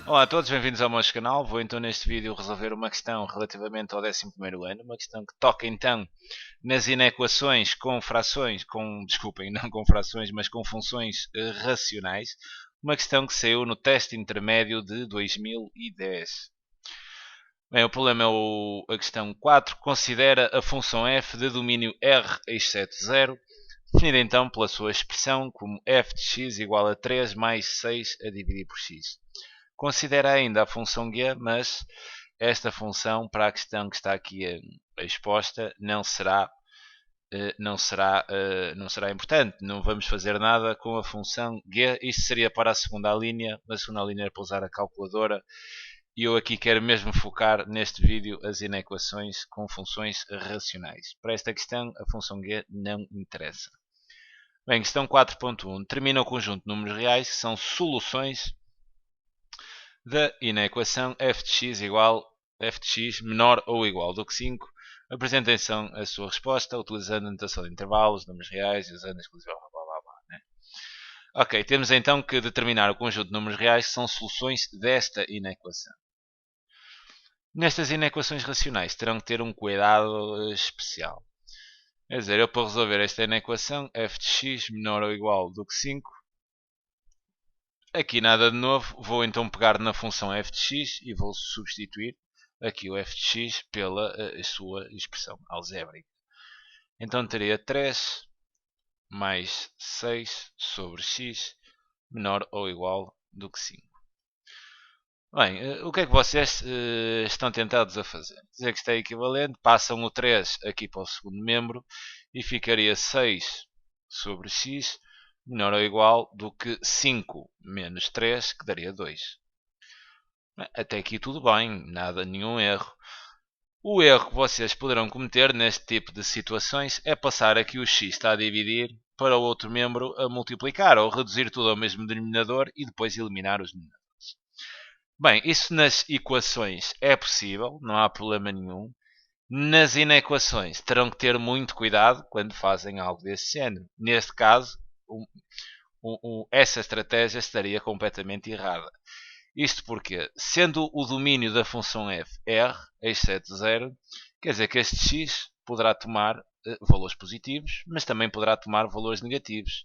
Olá a todos, bem-vindos ao meu canal. Vou então neste vídeo resolver uma questão relativamente ao 11º ano, uma questão que toca então nas inequações com frações, desculpem, não com frações, mas com funções racionais, uma questão que saiu no teste intermédio de 2010. Bem, o problema é a questão 4, considera a função f de domínio R exceto 0, definida então pela sua expressão como f de x igual a 3 mais 6 a dividir por x. Considera ainda a função g, mas esta função, para a questão que está aqui exposta, não será importante. Não vamos fazer nada com a função g. Isto seria para a segunda linha. A segunda linha é para usar a calculadora. E eu aqui quero mesmo focar neste vídeo as inequações com funções racionais. Para esta questão, a função g não interessa. Bem, questão 4.1. Determina o conjunto de números reais que são soluções e na equação f de x igual f de x menor ou igual do que 5, apresentem a sua resposta utilizando a notação de intervalos, números reais e usando a exclusiva blá blá blá. Né? Ok, temos então que determinar o conjunto de números reais que são soluções desta inequação. Nestas inequações racionais terão que ter um cuidado especial. Quer dizer, eu para resolver esta inequação f de x menor ou igual do que 5, aqui nada de novo, vou então pegar na função f de x e vou substituir aqui o f de x pela sua expressão algébrica. Então teria 3 mais 6 sobre x menor ou igual do que 5. Bem, o que é que vocês estão tentados a fazer? Dizer que isto é equivalente, passam o 3 aqui para o segundo membro e ficaria 6 sobre x menor ou igual do que 5 menos 3, que daria 2. Até aqui tudo bem, nada, nenhum erro. O erro que vocês poderão cometer neste tipo de situações é passar aqui o x está a dividir para o outro membro a multiplicar ou reduzir tudo ao mesmo denominador e depois eliminar os denominadores. Bem, isso nas equações é possível, não há problema nenhum. Nas inequações terão que ter muito cuidado quando fazem algo desse género. Neste caso, essa estratégia estaria completamente errada. Isto porque, sendo o domínio da função f r, exceto 0, quer dizer que este x poderá tomar valores positivos, mas também poderá tomar valores negativos.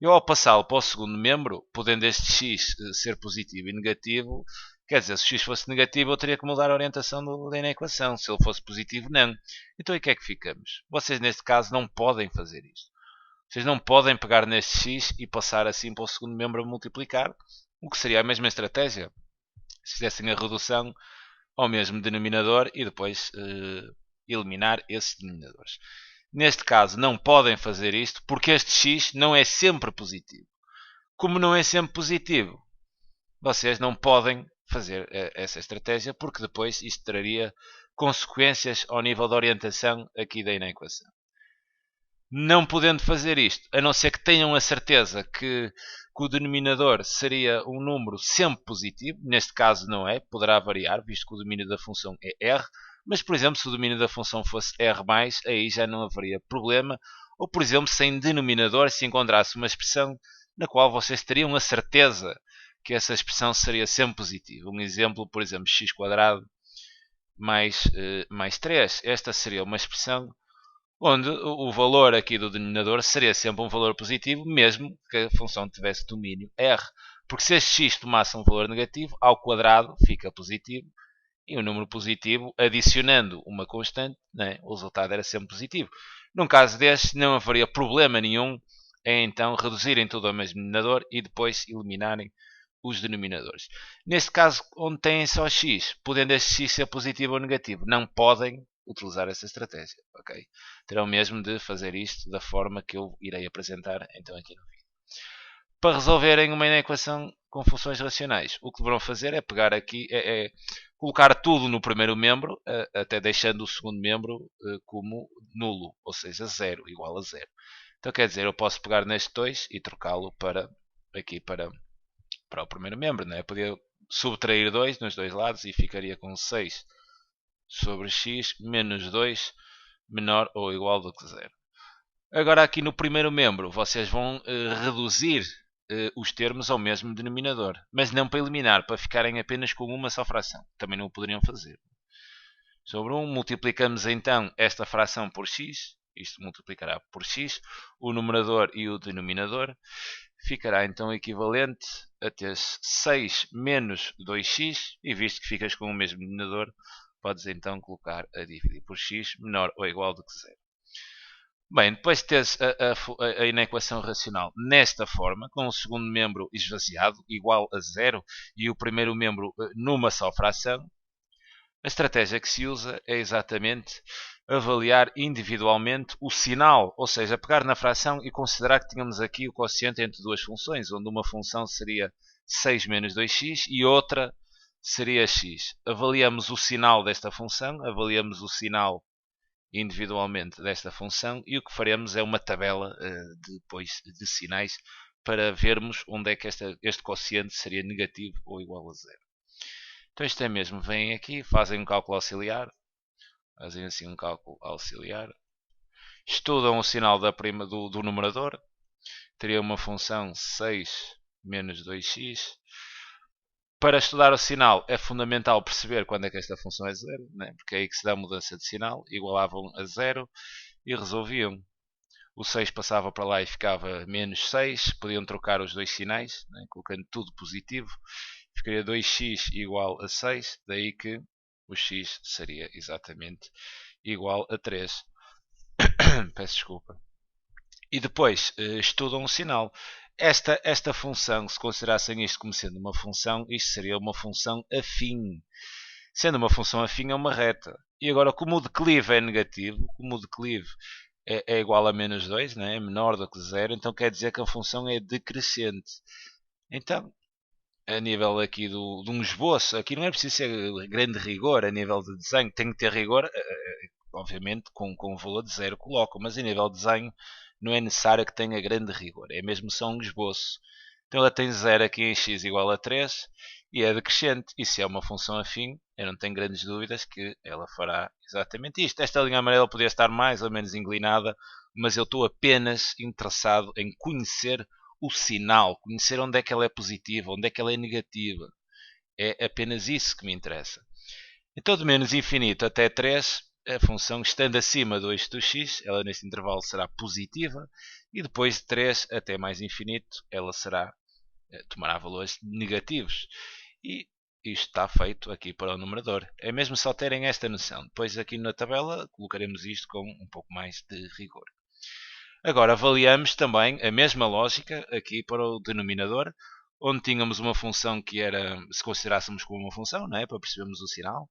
Eu, ao passá-lo para o segundo membro, podendo este x ser positivo e negativo, quer dizer, se o x fosse negativo, eu teria que mudar a orientação da equação. Se ele fosse positivo, não. Então, e que é que ficamos? Vocês, neste caso, não podem fazer isto. Vocês não podem pegar neste x e passar assim para o segundo membro a multiplicar, o que seria a mesma estratégia se fizessem a redução ao mesmo denominador e depois eliminar esses denominadores. Neste caso, não podem fazer isto porque este x não é sempre positivo. Como não é sempre positivo, vocês não podem fazer essa estratégia porque depois isto traria consequências ao nível da orientação aqui da equação. Não podendo fazer isto, a não ser que tenham a certeza que o denominador seria um número sempre positivo, neste caso não é, poderá variar, visto que o domínio da função é r, mas, por exemplo, se o domínio da função fosse r+, aí já não haveria problema, ou, por exemplo, sem denominador, se encontrasse uma expressão na qual vocês teriam a certeza que essa expressão seria sempre positiva. Um exemplo, por exemplo, x² mais 3. Esta seria uma expressão onde o valor aqui do denominador seria sempre um valor positivo, mesmo que a função tivesse domínio r. Porque se este x tomasse um valor negativo, ao quadrado fica positivo, e o número positivo, adicionando uma constante, né, o resultado era sempre positivo. Num caso deste, não haveria problema nenhum em então reduzirem tudo ao mesmo denominador e depois eliminarem os denominadores. Neste caso, onde têm só x, podendo este x ser positivo ou negativo, não podem utilizar essa estratégia, ok? Terão mesmo de fazer isto da forma que eu irei apresentar então aqui no vídeo. Para resolverem uma equação com funções racionais, o que deverão fazer é pegar aqui, colocar tudo no primeiro membro, até deixando o segundo membro como nulo, ou seja, zero, igual a zero. Então quer dizer, eu posso pegar neste 2 e trocá-lo para o primeiro membro, né? Eu podia subtrair 2 nos dois lados e ficaria com 6 sobre x menos 2 menor ou igual do que 0. Agora aqui no primeiro membro vocês vão reduzir os termos ao mesmo denominador, mas não para eliminar, para ficarem apenas com uma só fração. Também não o poderiam fazer. Sobre 1, multiplicamos então esta fração por x, isto multiplicará por x, o numerador e o denominador, ficará então equivalente a ter 6 menos 2x, e visto que ficas com o mesmo denominador, podes então colocar a dividir por x menor ou igual do que 0. Bem, depois de teres a inequação racional nesta forma, com o segundo membro esvaziado, igual a 0, e o primeiro membro numa só fração, a estratégia que se usa é exatamente avaliar individualmente o sinal, ou seja, pegar na fração e considerar que tínhamos aqui o quociente entre duas funções, onde uma função seria 6 menos 2x e outra seria x. Avaliamos o sinal desta função, avaliamos o sinal individualmente desta função e o que faremos é uma tabela depois de sinais para vermos onde é que este quociente seria negativo ou igual a 0. Então isto é mesmo, vêm aqui, fazem um cálculo auxiliar, fazem assim um cálculo auxiliar, estudam o sinal do numerador, teria uma função 6 menos 2x. Para estudar o sinal é fundamental perceber quando é que esta função é 0, né? Porque é aí que se dá a mudança de sinal, igualavam a 0 e resolviam. O 6 passava para lá e ficava menos 6, podiam trocar os dois sinais, né? Colocando tudo positivo, ficaria 2x igual a 6, daí que o x seria exatamente igual a 3. Peço desculpa. E depois estudam o sinal. Esta função, se considerassem isto como sendo uma função, isto seria uma função afim. Sendo uma função afim é uma reta. E agora, como o declive é negativo, como o declive é igual a menos 2, né? É menor do que 0, então quer dizer que a função é decrescente. Então, a nível aqui de um esboço, aqui não é preciso ser grande rigor a nível de desenho, tem que ter rigor, obviamente com um valor de 0 coloco, mas a nível de desenho não é necessário que tenha grande rigor, é mesmo só um esboço. Então ela tem 0 aqui em x igual a 3 e é decrescente, e se é uma função afim, eu não tenho grandes dúvidas que ela fará exatamente isto. Esta linha amarela podia estar mais ou menos inclinada, mas eu estou apenas interessado em conhecer o sinal, conhecer onde é que ela é positiva, onde é que ela é negativa. É apenas isso que me interessa. Então, de menos infinito até 3, a função estando acima do eixo do x, ela neste intervalo será positiva, e depois de 3 até mais infinito, ela tomará valores negativos. E isto está feito aqui para o numerador. É mesmo só terem esta noção. Depois aqui na tabela colocaremos isto com um pouco mais de rigor. Agora avaliamos também a mesma lógica aqui para o denominador, onde tínhamos uma função que era, se considerássemos como uma função, não é? Para percebermos o sinal,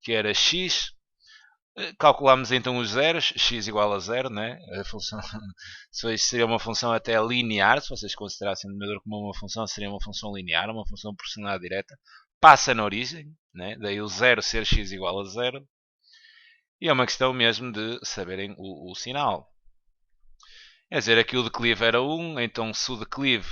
que era x. Calculamos então os zeros, x igual a 0, né? A função seria uma função até linear, se vocês considerassem o denominador como uma função, seria uma função linear, uma função proporcional direta. Passa na origem, né? Daí o 0 ser x igual a 0. E é uma questão mesmo de saberem o sinal. Quer dizer, aqui o declive era 1, então se o declive,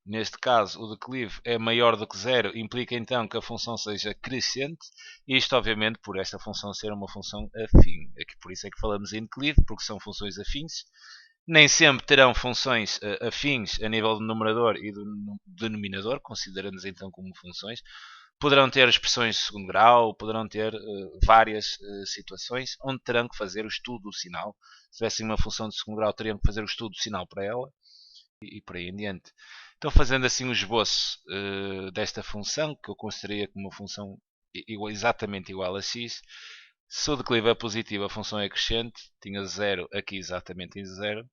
neste caso, o declive é maior do que 0, implica então que a função seja crescente, e isto obviamente por esta função ser uma função afim. Aqui, por isso é que falamos em declive, porque são funções afins. Nem sempre terão funções afins a nível do numerador e do denominador, considerando-nos então como funções. Poderão ter expressões de segundo grau, poderão ter várias situações onde terão que fazer o estudo do sinal. Se tivessem uma função de segundo grau, teriam que fazer o estudo do sinal para ela e por aí em diante. Então, fazendo assim o esboço desta função, que eu consideraria como uma função exatamente igual a x, se o declive é positivo, a função é crescente, tinha 0 aqui exatamente em 0,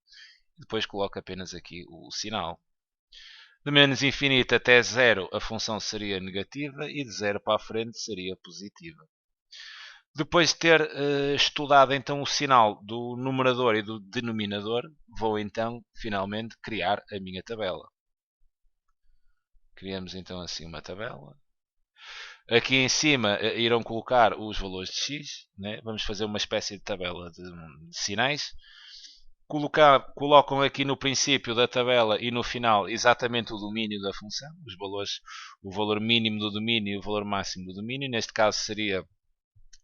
e depois coloco apenas aqui o sinal. De menos infinito até 0 a função seria negativa e de 0 para a frente seria positiva. Depois de ter estudado então o sinal do numerador e do denominador, vou então finalmente criar a minha tabela. Criamos então assim uma tabela. Aqui em cima irão colocar os valores de x, né? Vamos fazer uma espécie de tabela de sinais. Colocam aqui no princípio da tabela e no final exatamente o domínio da função, os valores, o valor mínimo do domínio e o valor máximo do domínio. Neste caso seria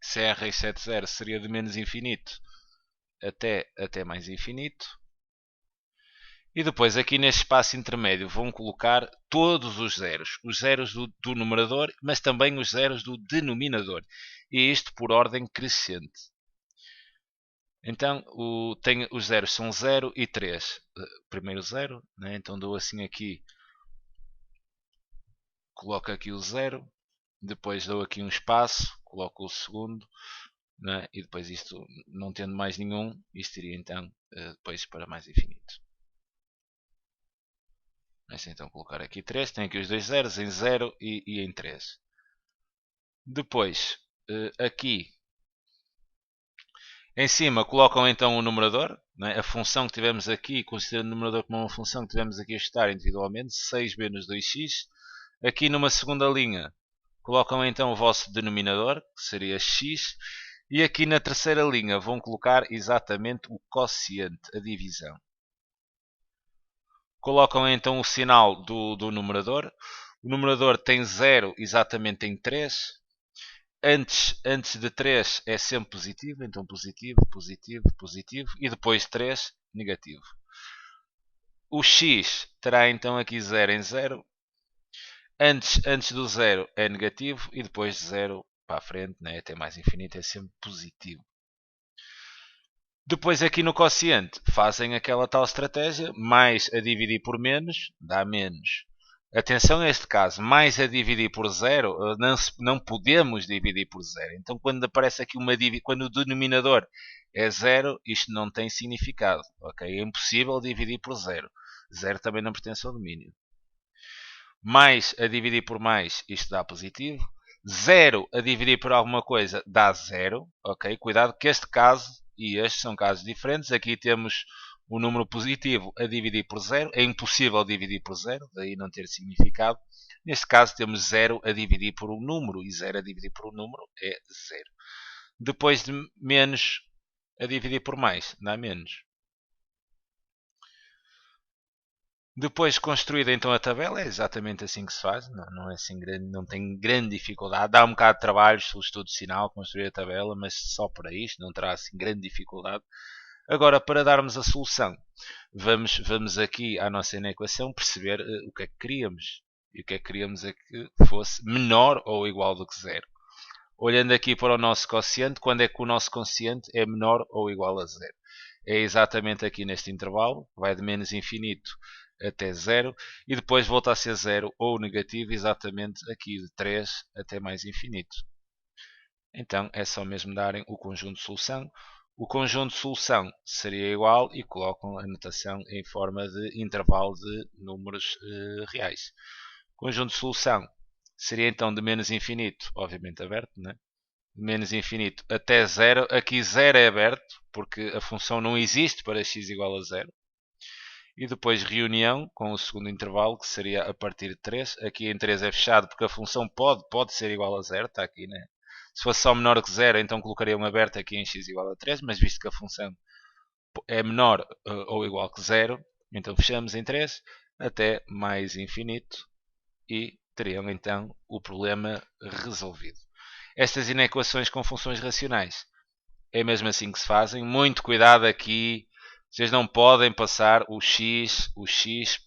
CR70 seria de menos infinito até mais infinito. E depois aqui neste espaço intermédio vão colocar todos os zeros do numerador, mas também os zeros do denominador. E isto por ordem crescente. Então os zeros são 0 e 3. Primeiro 0, né? Então dou assim aqui, coloco aqui o 0, depois dou aqui um espaço, coloco o segundo, né? E depois isto, não tendo mais nenhum, isto iria então depois para mais infinito. Mas então colocar aqui 3, tem aqui os dois zeros em 0 e em 3. Depois, aqui em cima colocam então o numerador, né? A função que tivemos aqui, considerando o numerador como uma função que tivemos aqui a estar individualmente, 6 menos 2x. Aqui numa segunda linha colocam então o vosso denominador, que seria x. E aqui na terceira linha vão colocar exatamente o quociente, a divisão. Colocam então o sinal do numerador. O numerador tem 0 exatamente em 3. Antes de 3 é sempre positivo, então positivo, positivo, positivo. E depois 3, negativo. O x terá então aqui 0 em 0. Antes do 0 é negativo e depois de 0 para a frente, né, até mais infinito, é sempre positivo. Depois aqui no quociente fazem aquela tal estratégia, mais a dividir por menos, dá menos. Atenção a este caso, mais a dividir por 0, não podemos dividir por 0. Então quando aparece aqui quando o denominador é 0, isto não tem significado. Okay? É impossível dividir por 0. 0 também não pertence ao domínio. Mais a dividir por mais, isto dá positivo. 0 a dividir por alguma coisa dá 0. Ok? Cuidado que este caso e estes são casos diferentes. Aqui temos o número positivo a dividir por 0. É impossível dividir por 0, daí não ter significado. Neste caso temos 0 a dividir por um número e 0 a dividir por um número é 0. Depois de menos a dividir por mais, dá menos. Depois construída então a tabela, é exatamente assim que se faz, não é assim grande, não tem grande dificuldade. Dá um bocado de trabalho o estudo de sinal, construir a tabela, mas só para isto, não terá assim grande dificuldade. Agora, para darmos a solução, vamos aqui à nossa equação perceber o que é que queríamos. E o que é que queríamos é que fosse menor ou igual do que zero. Olhando aqui para o nosso quociente, quando é que o nosso quociente é menor ou igual a zero? É exatamente aqui neste intervalo, vai de menos infinito até zero, e depois volta a ser zero ou negativo, exatamente aqui de 3 até mais infinito. Então é só mesmo darem o conjunto de solução. O conjunto de solução seria igual e colocam a notação em forma de intervalo de números reais. O conjunto de solução seria então de menos infinito, obviamente aberto, né? De menos infinito até zero. Aqui zero é aberto, porque a função não existe para x igual a zero. E depois reunião com o segundo intervalo, que seria a partir de 3. Aqui em 3 é fechado, porque a função pode ser igual a zero, está aqui, né? Se fosse só menor que zero, então colocaria um aberto aqui em x igual a 3, mas visto que a função é menor ou igual que zero, então fechamos em 3 até mais infinito e teriam então o problema resolvido. Estas inequações com funções racionais é mesmo assim que se fazem. Muito cuidado aqui. Vocês não podem passar o x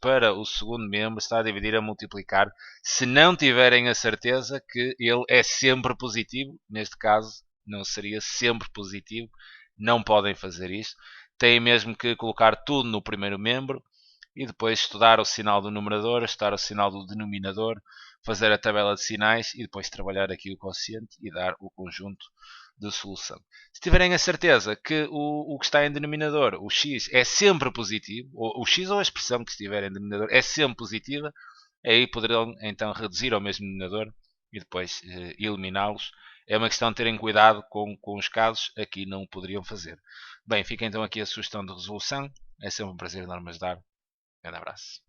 para o segundo membro, está a dividir, a multiplicar, se não tiverem a certeza que ele é sempre positivo. Neste caso, não seria sempre positivo. Não podem fazer isto. Têm mesmo que colocar tudo no primeiro membro e depois estudar o sinal do numerador, estudar o sinal do denominador, fazer a tabela de sinais e depois trabalhar aqui o quociente e dar o conjunto de solução. Se tiverem a certeza que o que está em denominador, o x, é sempre positivo, ou o x ou a expressão que estiver em denominador é sempre positiva, aí poderão então reduzir ao mesmo denominador e depois eliminá-los. É uma questão de terem cuidado com os casos, aqui não o poderiam fazer. Bem, fica então aqui a sugestão de resolução. É sempre um prazer enorme ajudar. Um grande abraço.